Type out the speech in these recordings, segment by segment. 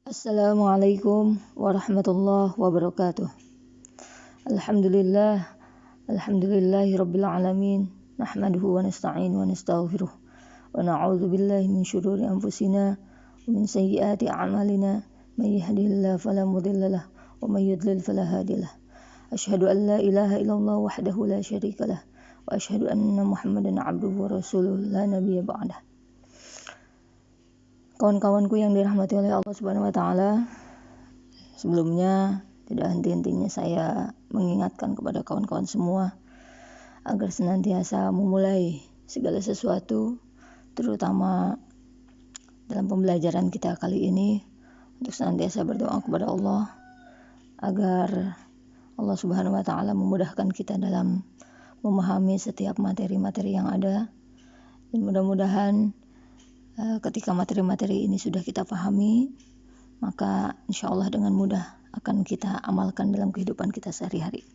Assalamualaikum warahmatullahi wabarakatuh. Alhamdulillahi rabbil alamin. Nahmaduhu wa nasta'in wa nastaghfiruh. Wa na'udzu billahi min syururi anfusina wa min sayyiati a'malina. May yahdihillahu fala mudilla lahu wa may yudlil fala hadiyalah. Asyhadu an la ilaha illallah wahdahu la syarikalah wa asyhadu anna Muhammadan 'abduhu wa rasuluh la nabiyya ba'dah. Kawan-kawanku yang dirahmati oleh Allah Subhanahu wa taala, sebelumnya tidak henti-hentinya saya mengingatkan kepada kawan-kawan semua agar senantiasa memulai segala sesuatu, terutama dalam pembelajaran kita kali ini, untuk senantiasa berdoa kepada Allah agar Allah Subhanahu wa taala memudahkan kita dalam memahami setiap materi-materi yang ada, dan mudah-mudahan ketika materi-materi ini sudah kita pahami, maka insya Allah dengan mudah akan kita amalkan dalam kehidupan kita sehari-hari.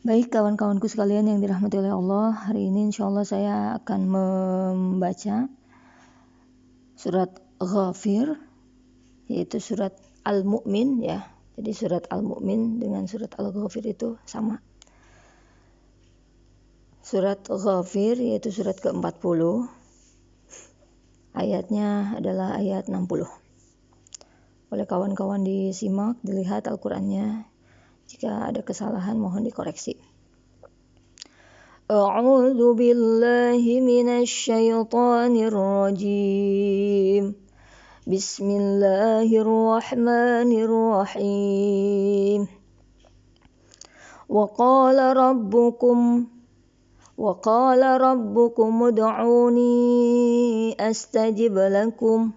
Baik kawan-kawanku sekalian yang dirahmati oleh Allah, hari ini insya Allah saya akan membaca surat Ghafir, yaitu surat Al-Mu'min ya. Jadi surat Al-Mu'min dengan surat Al-Ghafir itu sama. Surat Ghafir yaitu surat ke-40, ayatnya adalah ayat 60. Boleh kawan-kawan disimak, dilihat Al-Qur'annya. Jika ada kesalahan mohon dikoreksi. A'udzu billahi minasy syaithanir rajim. Bismillahirrahmanirrahim. Wa qala rabbukum ud'uni astajib lakum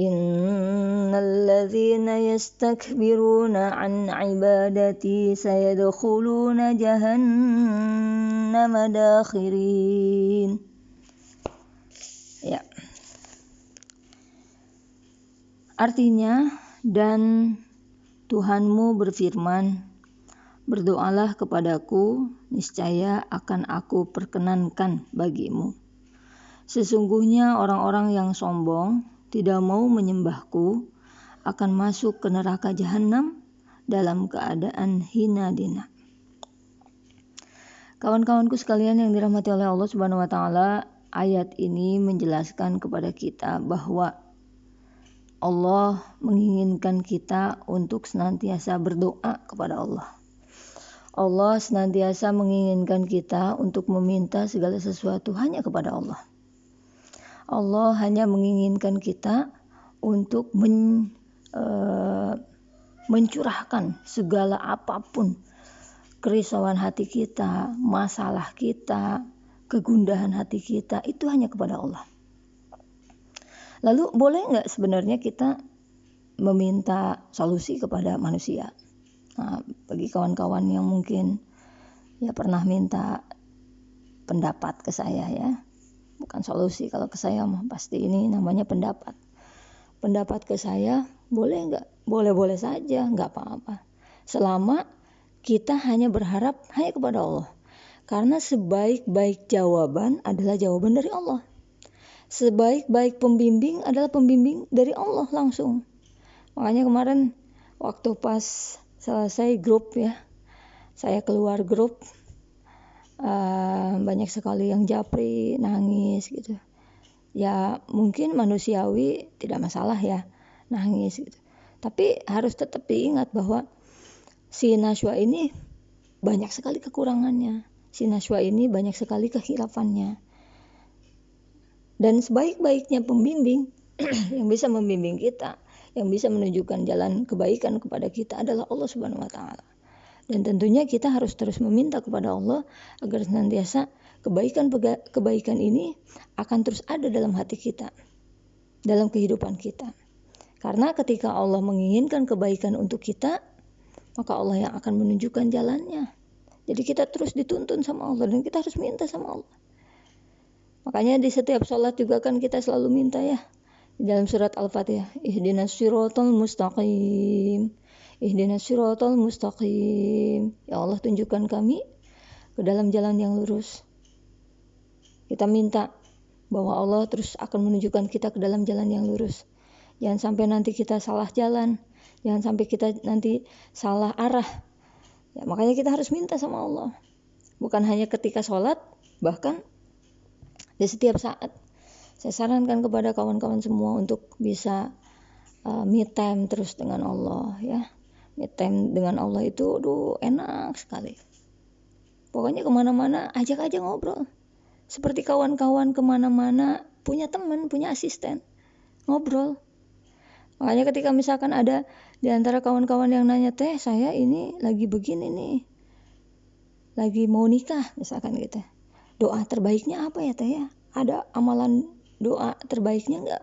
innal ladzina yastakbiruna an ibadati sayadkhuluna jahannama dakhirin. Ya. Artinya, dan Tuhanmu berfirman, berdoalah kepadaku, niscaya akan aku perkenankan bagimu. Sesungguhnya orang-orang yang sombong tidak mau menyembahku akan masuk ke neraka jahanam dalam keadaan hina dina. Kawan-kawanku sekalian yang dirahmati oleh Allah Subhanahu wa taala, ayat ini menjelaskan kepada kita bahwa Allah menginginkan kita untuk senantiasa berdoa kepada Allah. Allah senantiasa menginginkan kita untuk meminta segala sesuatu hanya kepada Allah. Allah hanya menginginkan kita untuk mencurahkan segala apapun kerisauan hati kita, masalah kita, kegundahan hati kita, itu hanya kepada Allah. Lalu boleh nggak sebenarnya kita meminta solusi kepada manusia? Nah, bagi kawan-kawan yang mungkin pernah minta pendapat ke saya ya, bukan solusi, kalau ke saya mah pasti ini namanya pendapat. Pendapat ke saya boleh nggak? Boleh-boleh saja, nggak apa-apa. Selama kita hanya berharap hanya kepada Allah. Karena sebaik-baik jawaban adalah jawaban dari Allah. Sebaik-baik pembimbing adalah pembimbing dari Allah langsung. Makanya kemarin waktu pas selesai grup ya, saya keluar grup, banyak sekali yang japri, nangis gitu. Ya mungkin manusiawi, tidak masalah ya nangis gitu. Tapi harus tetap diingat bahwa si Najwa ini banyak sekali kekurangannya. Si Najwa ini banyak sekali kehilafannya. Dan sebaik-baiknya pembimbing yang bisa membimbing kita, yang bisa menunjukkan jalan kebaikan kepada kita adalah Allah Subhanahu wa taala. Dan tentunya kita harus terus meminta kepada Allah agar senantiasa kebaikan ini akan terus ada dalam hati kita, dalam kehidupan kita. Karena ketika Allah menginginkan kebaikan untuk kita, maka Allah yang akan menunjukkan jalannya. Jadi kita terus dituntun sama Allah dan kita harus minta sama Allah. Makanya di setiap sholat juga kan kita selalu minta ya. Di dalam surat Al-Fatihah, ihdinas siratal mustaqim. Ihdinas siratal mustaqim. Ya Allah, tunjukkan kami ke dalam jalan yang lurus. Kita minta bahwa Allah terus akan menunjukkan kita ke dalam jalan yang lurus. Jangan sampai nanti kita salah jalan, jangan sampai kita nanti salah arah. Ya, makanya kita harus minta sama Allah. Bukan hanya ketika sholat, bahkan di setiap saat. Saya sarankan kepada kawan-kawan semua untuk bisa me time terus dengan Allah ya. Me time dengan Allah itu enak sekali. Pokoknya kemana-mana ajak aja ngobrol. Seperti kawan-kawan kemana-mana punya teman, punya asisten. Ngobrol. Makanya ketika misalkan ada di antara kawan-kawan yang nanya, teh saya ini lagi begini nih, lagi mau nikah misalkan gitu, doa terbaiknya apa ya teh ya? Ada amalan doa terbaiknya enggak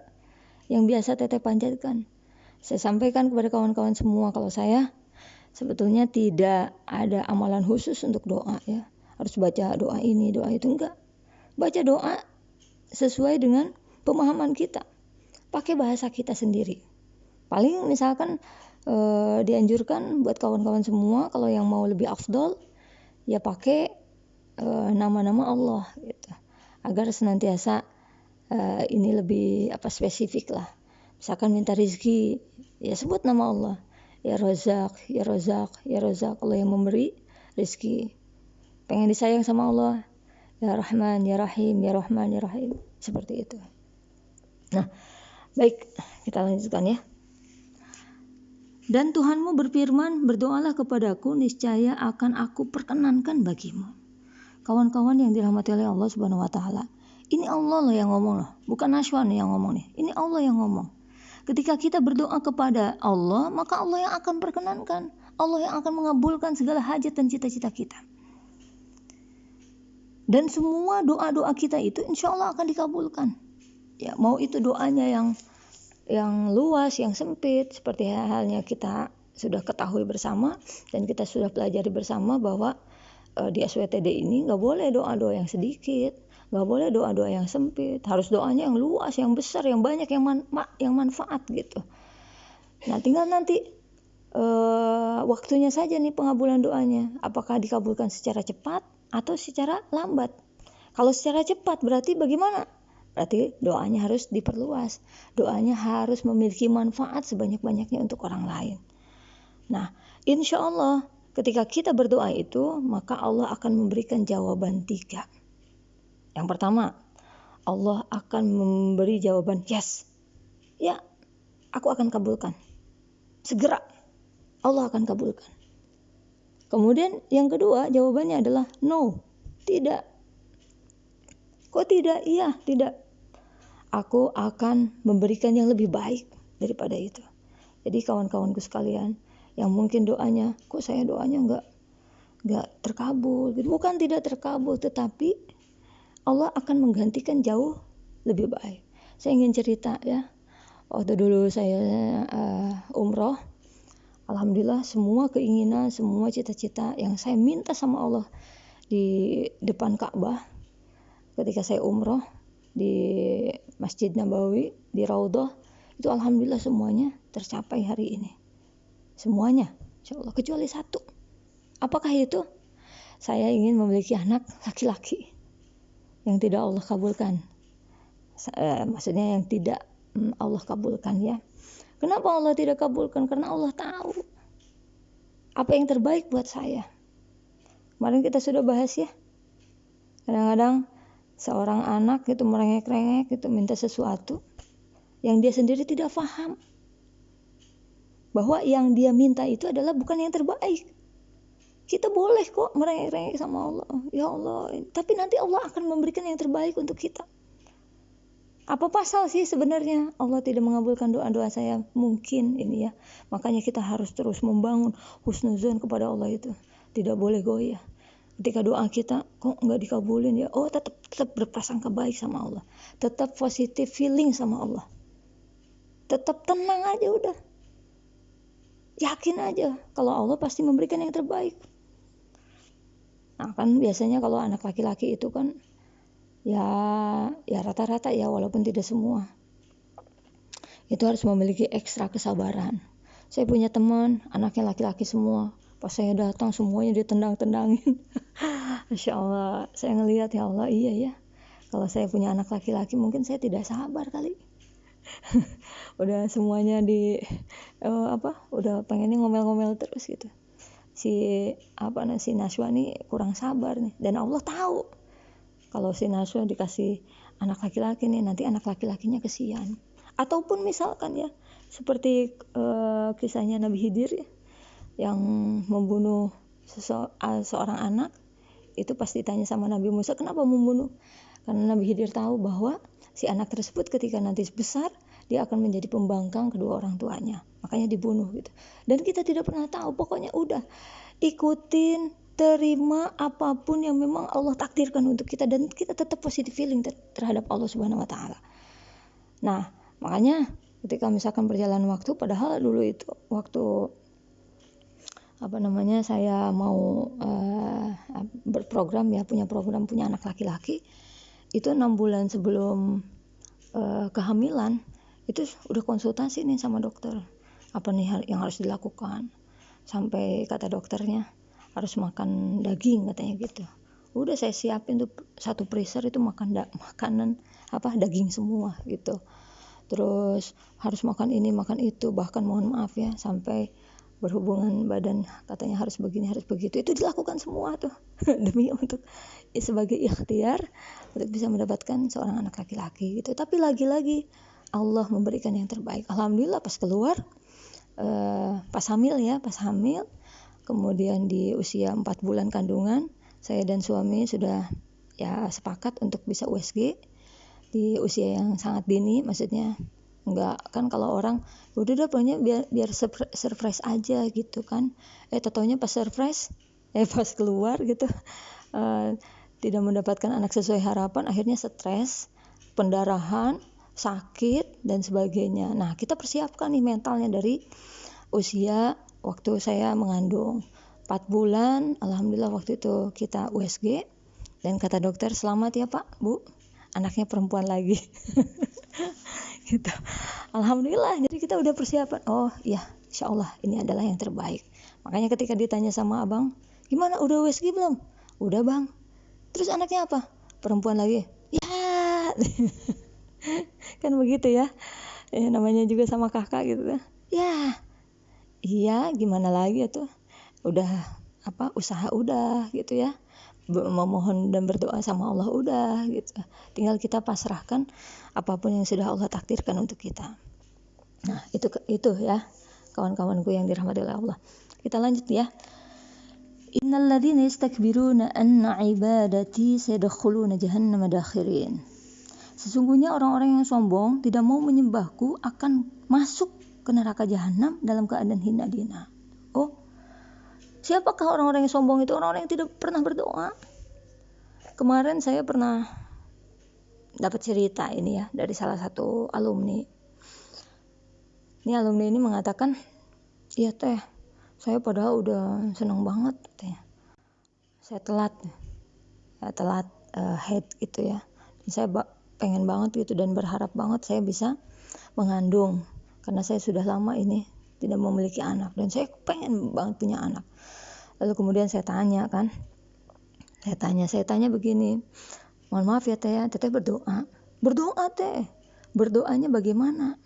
yang biasa teteh panjatkan? Saya sampaikan kepada kawan-kawan semua kalau saya sebetulnya tidak ada amalan khusus untuk doa ya. Harus baca doa ini, doa itu, enggak. Baca doa sesuai dengan pemahaman kita. Pakai bahasa kita sendiri. Paling misalkan dianjurkan buat kawan-kawan semua kalau yang mau lebih afdol ya pakai nama-nama Allah gitu. Agar senantiasa ini lebih spesifik lah. Misalkan minta rezeki ya sebut nama Allah. Ya Razak, ya Razak, ya Razak, Allah yang memberi rezeki. Pengen disayang sama Allah, ya Rahman, ya Rahim, ya Rahman, ya Rahim. Seperti itu. Nah, baik, kita lanjutkan ya. Dan Tuhanmu berfirman, berdoalah kepadaku, niscaya akan aku perkenankan bagimu. Kawan-kawan yang dirahmati oleh Allah Subhanahu wa taala. Ini Allah loh yang ngomong loh, bukan Nashwan yang ngomong nih. Ini Allah yang ngomong. Ketika kita berdoa kepada Allah, maka Allah yang akan perkenankan. Allah yang akan mengabulkan segala hajat dan cita-cita kita. Dan semua doa-doa kita itu insya Allah akan dikabulkan. Ya, mau itu doanya yang luas, yang sempit, seperti halnya kita sudah ketahui bersama dan kita sudah pelajari bersama bahwa di SWTD ini nggak boleh doa-doa yang sedikit, nggak boleh doa-doa yang sempit, harus doanya yang luas, yang besar, yang banyak, yang manfaat gitu. Nah, tinggal nanti waktunya saja nih pengabulan doanya, apakah dikabulkan secara cepat atau secara lambat. Kalau secara cepat berarti bagaimana? Berarti doanya harus diperluas. Doanya harus memiliki manfaat sebanyak-banyaknya untuk orang lain. Nah, insya Allah ketika kita berdoa itu, maka Allah akan memberikan jawaban 3. Yang pertama, Allah akan memberi jawaban yes. Ya, aku akan kabulkan. Segera Allah akan kabulkan. Kemudian yang kedua jawabannya adalah no, tidak. Kok tidak? Iya, tidak. Aku akan memberikan yang lebih baik daripada itu. Jadi kawan-kawanku sekalian, yang mungkin doanya, kok saya doanya enggak terkabul. Bukan tidak terkabul, tetapi Allah akan menggantikan jauh lebih baik. Saya ingin cerita ya. Waktu dulu saya umroh, alhamdulillah semua keinginan, semua cita-cita yang saya minta sama Allah di depan Ka'bah, ketika saya umroh di Masjid Nabawi, di Raudhah, itu alhamdulillah semuanya tercapai hari ini. Semuanya, insya Allah, kecuali satu. Apakah itu? Saya ingin memiliki anak laki-laki yang tidak Allah kabulkan. Maksudnya yang tidak Allah kabulkan ya. Kenapa Allah tidak kabulkan? Karena Allah tahu apa yang terbaik buat saya. Kemarin kita sudah bahas ya. Kadang-kadang seorang anak itu merengek-rengek itu minta sesuatu yang dia sendiri tidak paham bahwa yang dia minta itu adalah bukan yang terbaik. Kita boleh kok merengek-rengek sama Allah, ya Allah, tapi nanti Allah akan memberikan yang terbaik untuk kita. Apa pasal sih sebenarnya Allah tidak mengabulkan doa-doa saya? Mungkin ini ya. Makanya kita harus terus membangun husnuzon kepada Allah itu. Tidak boleh goyah. Ketika doa kita kok nggak dikabulin ya, tetap berprasangka baik sama Allah, tetap positive feeling sama Allah, tetap tenang aja udah, yakin aja kalau Allah pasti memberikan yang terbaik. Nah kan biasanya kalau anak laki-laki itu kan ya rata-rata ya, walaupun tidak semua, itu harus memiliki ekstra kesabaran. Saya punya teman anaknya laki-laki semua. Pas saya datang semuanya ditendang-tendangin. Masya Allah, saya ngelihat ya Allah, iya ya. Kalau saya punya anak laki-laki mungkin saya tidak sabar kali. udah semuanya udah pengennya ngomel-ngomel terus gitu. Si Najwa nih kurang sabar nih, dan Allah tahu kalau si Najwa dikasih anak laki-laki nih, nanti anak laki-lakinya kesian. Ataupun misalkan ya seperti kisahnya Nabi Khidir ya, yang membunuh seorang anak, itu pasti ditanya sama Nabi Musa, kenapa membunuh? Karena Nabi Khidir tahu bahwa si anak tersebut ketika nanti besar dia akan menjadi pembangkang kedua orang tuanya, makanya dibunuh gitu. Dan kita tidak pernah tahu, pokoknya udah ikutin, terima apapun yang memang Allah takdirkan untuk kita, dan kita tetap positive feeling terhadap Allah Subhanahu wa taala. Nah, makanya ketika misalkan berjalan waktu, padahal dulu itu waktu saya mau berprogram ya, punya anak laki-laki, itu 6 bulan sebelum kehamilan itu udah konsultasi nih sama dokter, apa nih yang harus dilakukan, sampai kata dokternya harus makan daging katanya gitu. Udah saya siapin tuh satu freezer itu makanan daging semua gitu. Terus harus makan ini makan itu, bahkan mohon maaf ya sampai berhubungan badan katanya harus begini harus begitu, itu dilakukan semua tuh demi untuk sebagai ikhtiar untuk bisa mendapatkan seorang anak laki-laki gitu. Tapi lagi-lagi Allah memberikan yang terbaik. Alhamdulillah pas keluar pas hamil kemudian di usia 4 bulan kandungan, saya dan suami sudah ya sepakat untuk bisa USG di usia yang sangat dini. Maksudnya enggak kan, kalau orang udah pokoknya biar surprise aja gitu kan, taunya pas surprise pas keluar gitu tidak mendapatkan anak sesuai harapan, akhirnya stres, pendarahan, sakit dan sebagainya. Nah, kita persiapkan nih mentalnya dari usia waktu saya mengandung 4 bulan. Alhamdulillah waktu itu kita USG, dan kata dokter, selamat ya Pak, Bu, anaknya perempuan lagi. Gitu. Alhamdulillah, jadi kita udah persiapan. Oh iya, insya Allah ini adalah yang terbaik. Makanya ketika ditanya sama abang, gimana udah USG belum? Udah bang. Terus anaknya apa? Perempuan lagi. Ya kan begitu ya. Namanya juga sama kakak gitu ya. Iya, gimana lagi tuh. Udah usaha udah gitu ya. Memohon dan berdoa sama Allah udah gitu. Tinggal kita pasrahkan apapun yang sudah Allah takdirkan untuk kita. Nah, itu ya kawan-kawanku yang dirahmati oleh Allah. Kita lanjut ya. Innal ladzina yastakbiruna an ibadati sayadkhuluna jahannama dakhirin. Sesungguhnya orang-orang yang sombong tidak mau menyembahku akan masuk ke neraka jahanam dalam keadaan hina dina. Oh, siapakah orang-orang yang sombong itu? Orang-orang yang tidak pernah berdoa. Kemarin saya pernah dapat cerita ini ya dari salah satu alumni. Ini alumni ini mengatakan, iya teh, saya padahal udah senang banget teh. Saya telat head gitu ya. Dan saya pengen banget gitu dan berharap banget saya bisa mengandung, karena saya sudah lama ini tidak memiliki anak dan saya pengen banget punya anak. Lalu kemudian saya tanya begini, mohon maaf ya teh, teteh berdoa teh, berdoanya bagaimana?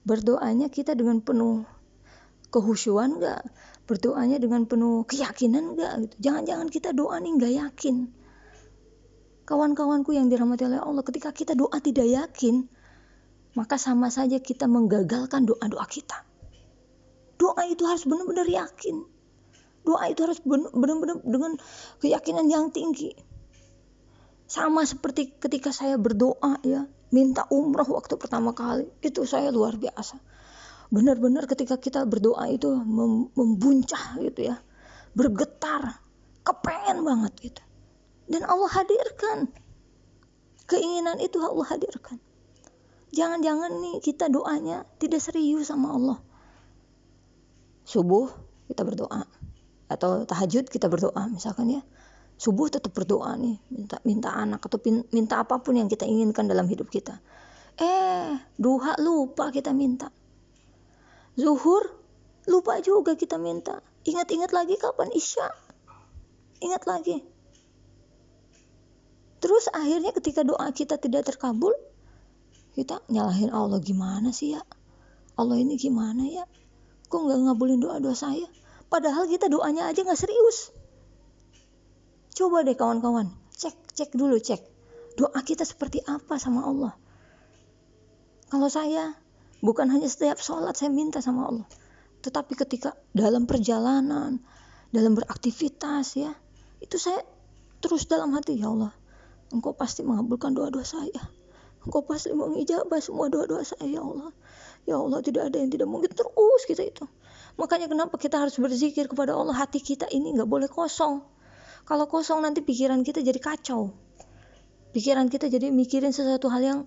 Berdoanya kita dengan penuh kehusyuan enggak? Berdoanya dengan penuh keyakinan enggak gitu? Jangan-jangan kita doa nih enggak yakin. Kawan-kawanku yang dirahmati oleh Allah, ketika kita doa tidak yakin, maka sama saja kita menggagalkan doa-doa kita. Doa itu harus benar-benar yakin. Doa itu harus benar-benar dengan keyakinan yang tinggi. Sama seperti ketika saya berdoa ya, minta umrah waktu pertama kali, itu saya luar biasa. Benar-benar ketika kita berdoa itu membuncah gitu ya, bergetar, kepengen banget gitu. Dan Allah hadirkan. Keinginan itu Allah hadirkan. Jangan-jangan nih kita doanya tidak serius sama Allah. Subuh kita berdoa, atau tahajud kita berdoa misalkan ya. Subuh tetap berdoa nih, minta anak atau minta apapun yang kita inginkan dalam hidup kita. Duha lupa kita minta. Zuhur lupa juga kita minta. Ingat-ingat lagi kapan Isya. Ingat lagi. Terus akhirnya ketika doa kita tidak terkabul, kita nyalahin Allah, gimana sih ya? Allah ini gimana ya? Kok nggak ngabulin doa-doa saya? Padahal kita doanya aja nggak serius. Coba deh kawan-kawan, cek dulu doa kita seperti apa sama Allah. Kalau saya bukan hanya setiap sholat saya minta sama Allah, tetapi ketika dalam perjalanan, dalam beraktivitas ya, itu saya terus dalam hati, ya Allah, Engkau pasti mengabulkan doa-doa saya. Engkau pasti mengijabah semua doa-doa saya, ya Allah. Ya Allah, tidak ada yang tidak mungkin, terus kita itu. Makanya kenapa kita harus berzikir kepada Allah, hati kita ini nggak boleh kosong. Kalau kosong nanti pikiran kita jadi kacau. Pikiran kita jadi mikirin sesuatu hal yang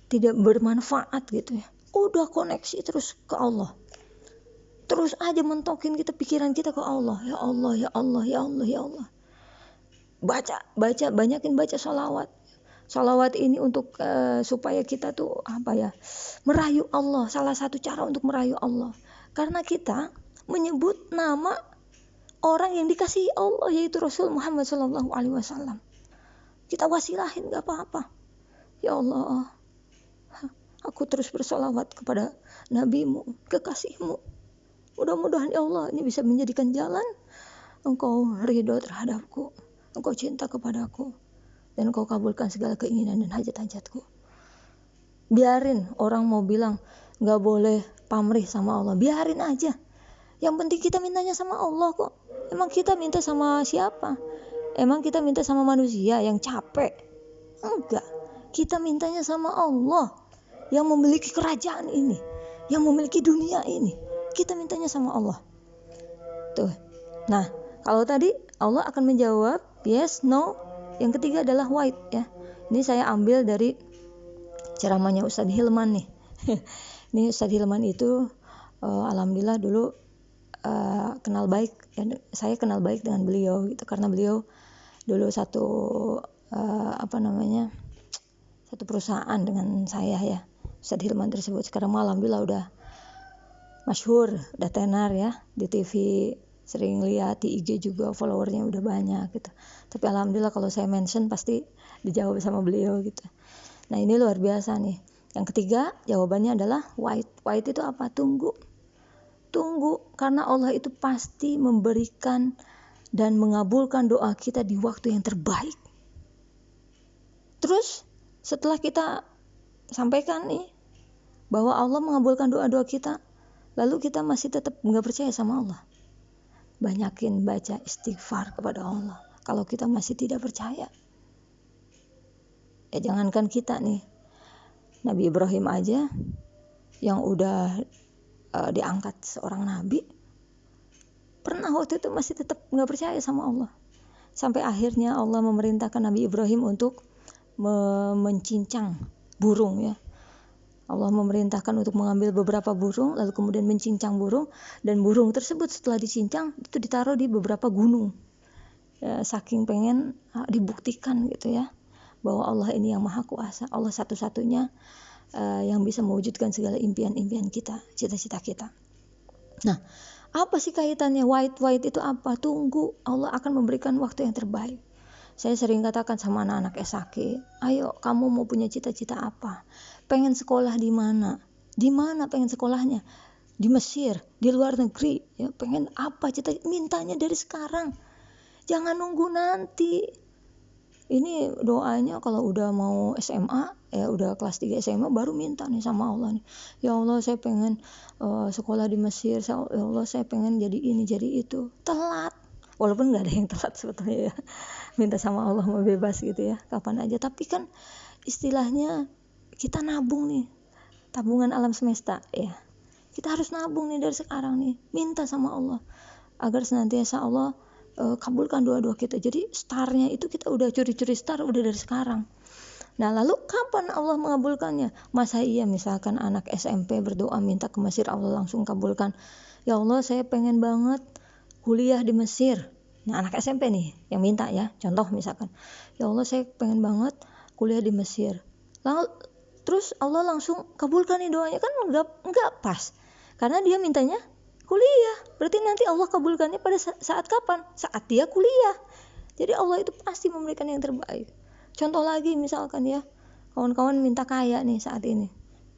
tidak bermanfaat gitu ya. Udah koneksi terus ke Allah. Terus aja mentokin kita pikiran kita ke Allah. Ya Allah, ya Allah, ya Allah, ya Allah. Banyakin baca sholawat. Sholawat ini untuk supaya kita tuh merayu Allah. Salah satu cara untuk merayu Allah. Karena kita menyebut nama orang yang dikasihi Allah, yaitu Rasul Muhammad SAW. Kita wasilahin gak apa-apa. Ya Allah, aku terus bersolawat kepada Nabi-Mu, kekasih-Mu. Mudah-mudahan ya Allah ini bisa menjadikan jalan Engkau ridho terhadapku, Engkau cinta kepadaku, dan Engkau kabulkan segala keinginan dan hajat-hajatku. Biarin orang mau bilang gak boleh pamrih sama Allah, biarin aja. Yang penting kita mintanya sama Allah kok. Emang kita minta sama siapa? Emang kita minta sama manusia yang capek? Enggak. Kita mintanya sama Allah yang memiliki kerajaan ini, yang memiliki dunia ini. Kita mintanya sama Allah. Tuh. Nah, kalau tadi Allah akan menjawab yes, no. Yang ketiga adalah white ya. Ini saya ambil dari ceramahnya Ustadz Hilman nih. Ini Ustadz Hilman itu alhamdulillah dulu kenal baik ya, saya kenal baik dengan beliau gitu, karena beliau dulu satu perusahaan dengan saya ya, Ustadz Hilman tersebut. Sekarang alhamdulillah udah masyhur, udah tenar ya, di TV sering lihat, di IG juga followernya udah banyak gitu. Tapi alhamdulillah kalau saya mention pasti dijawab sama beliau gitu. Nah ini luar biasa nih. Yang ketiga jawabannya adalah white. White itu apa? Tunggu, karena Allah itu pasti memberikan dan mengabulkan doa kita di waktu yang terbaik. Terus setelah kita sampaikan nih bahwa Allah mengabulkan doa-doa kita, lalu kita masih tetap nggak percaya sama Allah, banyakin baca istighfar kepada Allah. Kalau kita masih tidak percaya, ya jangankan kita nih, Nabi Ibrahim aja yang udah diangkat seorang nabi, pernah waktu itu masih tetap nggak percaya sama Allah. Sampai akhirnya Allah memerintahkan Nabi Ibrahim untuk mencincang burung ya. Allah memerintahkan untuk mengambil beberapa burung, lalu kemudian mencincang burung, dan burung tersebut setelah dicincang itu ditaruh di beberapa gunung. Ya, saking pengen dibuktikan gitu ya, bahwa Allah ini yang maha kuasa, Allah satu-satunya yang bisa mewujudkan segala impian-impian kita, cita-cita kita. Nah, apa sih kaitannya white itu apa? Tunggu, Allah akan memberikan waktu yang terbaik. Saya sering katakan sama anak-anak SAK, ayo kamu mau punya cita-cita apa? Pengen sekolah di mana? Di mana pengen sekolahnya? Di Mesir, di luar negeri, ya pengen apa? Mintanya dari sekarang. Jangan nunggu nanti. Ini doanya kalau udah mau SMA, ya udah kelas 3 SMA baru minta nih sama Allah nih. Ya Allah saya pengen sekolah di Mesir, ya Allah saya pengen jadi ini, jadi itu. Telat. Walaupun gak ada yang telat sebetulnya ya. Minta sama Allah mau bebas gitu ya, kapan aja. Tapi kan istilahnya kita nabung nih, tabungan alam semesta ya. Kita harus nabung nih dari sekarang nih, minta sama Allah agar senantiasa Allah kabulkan doa-doa kita. Jadi startnya itu kita udah curi-curi start udah dari sekarang. Nah lalu kapan Allah mengabulkannya? Masa iya misalkan anak SMP berdoa minta ke Mesir, Allah langsung kabulkan? Ya Allah saya pengen banget kuliah di Mesir. Nah anak SMP nih yang minta ya, contoh misalkan, ya Allah saya pengen banget kuliah di Mesir. Lalu terus Allah langsung kabulkan nih doanya, kan enggak pas. Karena dia mintanya kuliah. Berarti nanti Allah kabulkannya pada saat kapan? Saat dia kuliah. Jadi Allah itu pasti memberikan yang terbaik. Contoh lagi misalkan ya, kawan-kawan minta kaya nih saat ini.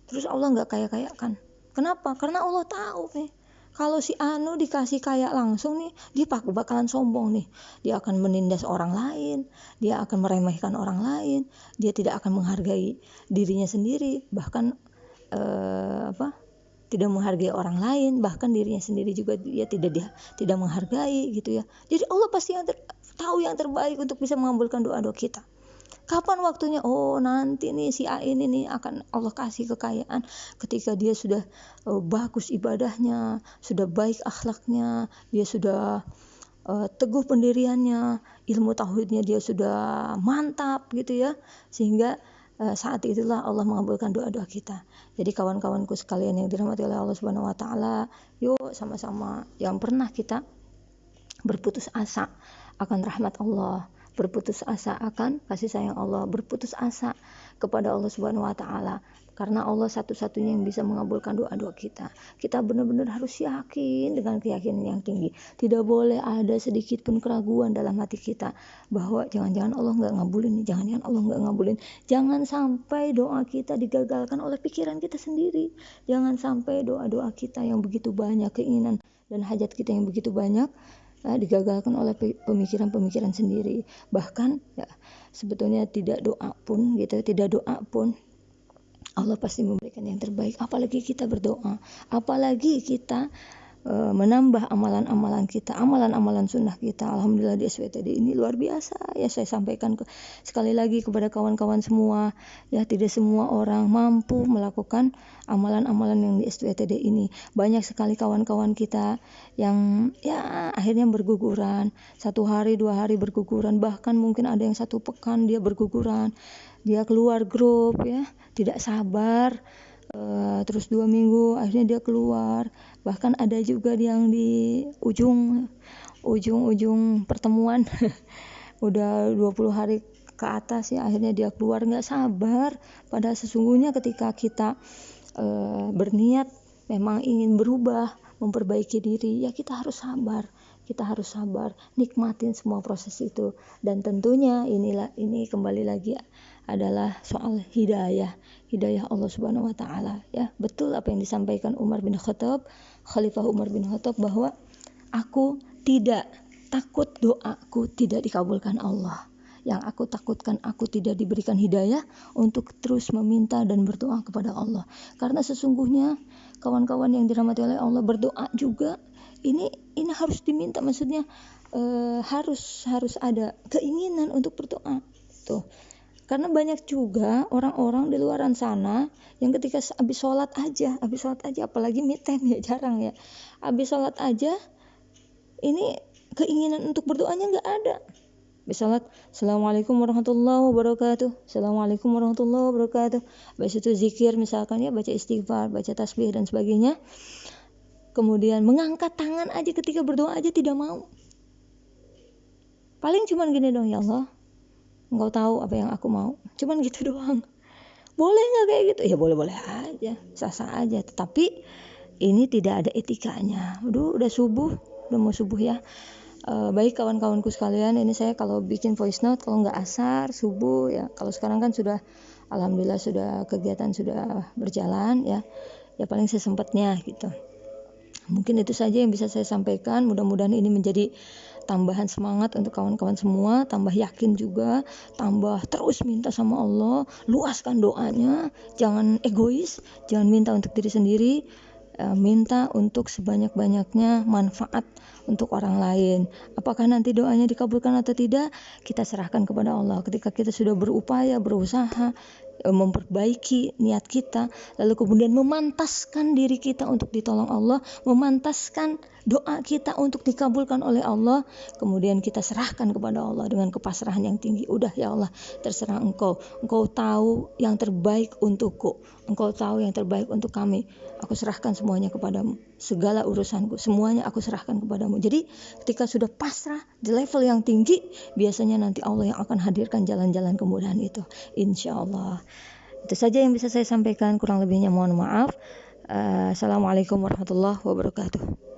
Terus Allah enggak kaya-kayakan. Kenapa? Karena Allah tahu nih, kalau si Anu dikasih kaya langsung nih, dia bakalan sombong nih. Dia akan menindas orang lain, dia akan meremehkan orang lain, dia tidak akan menghargai dirinya sendiri, bahkan tidak menghargai orang lain, bahkan dirinya sendiri juga dia tidak menghargai gitu ya. Jadi Allah pasti tahu yang terbaik untuk bisa mengabulkan doa-doa kita. Kapan waktunya? Oh, nanti nih si A ini nih akan Allah kasih kekayaan ketika dia sudah bagus ibadahnya, sudah baik akhlaknya, dia sudah teguh pendiriannya, ilmu tauhidnya dia sudah mantap gitu ya, sehingga saat itulah Allah mengabulkan doa-doa kita. Jadi kawan-kawanku sekalian yang dirahmati oleh Allah Subhanahu wa taala, yuk sama-sama yang pernah kita berputus asa akan rahmat Allah, berputus asa akan kasih sayang Allah, berputus asa kepada Allah Subhanahu wa taala, karena Allah satu-satunya yang bisa mengabulkan doa-doa kita. Kita benar-benar harus yakin dengan keyakinan yang tinggi. Tidak boleh ada sedikit pun keraguan dalam hati kita bahwa jangan-jangan Allah nggak ngabulin nih, jangan-jangan Allah nggak ngabulin. Jangan sampai doa kita digagalkan oleh pikiran kita sendiri. Jangan sampai doa-doa kita yang begitu banyak, keinginan dan hajat kita yang begitu banyak digagalkan oleh pemikiran-pemikiran sendiri. Bahkan ya, sebetulnya tidak doa pun Allah pasti memberikan yang terbaik. Apalagi kita berdoa, apalagi kita menambah amalan-amalan kita, amalan-amalan sunnah kita. Alhamdulillah di SWTD ini luar biasa ya, saya sampaikan sekali lagi kepada kawan-kawan semua ya, tidak semua orang mampu melakukan amalan-amalan yang di SWTD ini. Banyak sekali kawan-kawan kita yang ya akhirnya berguguran, 1 hari 2 hari berguguran, bahkan mungkin ada yang 1 pekan dia berguguran, dia keluar grup ya, tidak sabar. Terus 2 minggu akhirnya dia keluar. Bahkan ada juga yang di ujung pertemuan udah 20 hari ke atas ya, akhirnya dia keluar, nggak sabar. Padahal sesungguhnya ketika kita berniat memang ingin berubah, memperbaiki diri, ya kita harus sabar, nikmatin semua proses itu. Dan tentunya ini kembali lagi adalah soal hidayah Allah Subhanahu wa taala ya. Betul apa yang disampaikan Khalifah Umar bin Khattab, bahwa aku tidak takut doaku tidak dikabulkan Allah. Yang aku takutkan aku tidak diberikan hidayah untuk terus meminta dan berdoa kepada Allah. Karena sesungguhnya kawan-kawan yang dirahmati oleh Allah, berdoa juga ini harus diminta, maksudnya harus ada keinginan untuk berdoa tuh. Karena banyak juga orang-orang di luaran sana yang ketika habis sholat aja, apalagi me time ya, jarang ya, habis sholat aja ini keinginan untuk berdoanya nggak ada. Habis sholat, Assalamualaikum warahmatullahi wabarakatuh, Assalamualaikum warahmatullahi wabarakatuh. Habis itu zikir misalkan ya, baca istighfar, baca tasbih dan sebagainya. Kemudian mengangkat tangan aja ketika berdoa aja tidak mau. Paling cuman gini dong, ya Allah, Engkau tahu apa yang aku mau. Cuman gitu doang. Boleh nggak kayak gitu? Ya boleh-boleh aja, sah-sah aja. Tetapi ini tidak ada etikanya. Udah subuh, udah mau subuh ya. Baik kawan-kawanku sekalian, ini saya kalau bikin voice note, kalau nggak asar, subuh ya. Kalau sekarang kan sudah, alhamdulillah sudah kegiatan sudah berjalan ya. Ya paling sesempatnya gitu. Mungkin itu saja yang bisa saya sampaikan. Mudah-mudahan ini menjadi tambahan semangat untuk kawan-kawan semua, tambah yakin juga, tambah terus minta sama Allah, luaskan doanya, jangan egois, jangan minta untuk diri sendiri, minta untuk sebanyak-banyaknya manfaat untuk orang lain. Apakah nanti doanya dikabulkan atau tidak, kita serahkan kepada Allah. Ketika kita sudah berupaya, berusaha memperbaiki niat kita, lalu kemudian memantaskan diri kita untuk ditolong Allah, memantaskan doa kita untuk dikabulkan oleh Allah, kemudian kita serahkan kepada Allah dengan kepasrahan yang tinggi. Udah ya Allah, terserah Engkau tahu yang terbaik untukku, Engkau tahu yang terbaik untuk kami, aku serahkan semuanya kepadamu, segala urusanku semuanya aku serahkan kepadamu. Jadi ketika sudah pasrah di level yang tinggi, biasanya nanti Allah yang akan hadirkan jalan-jalan kemudahan itu, insya Allah. Itu saja yang bisa saya sampaikan, kurang lebihnya mohon maaf. Assalamualaikum warahmatullahi wabarakatuh.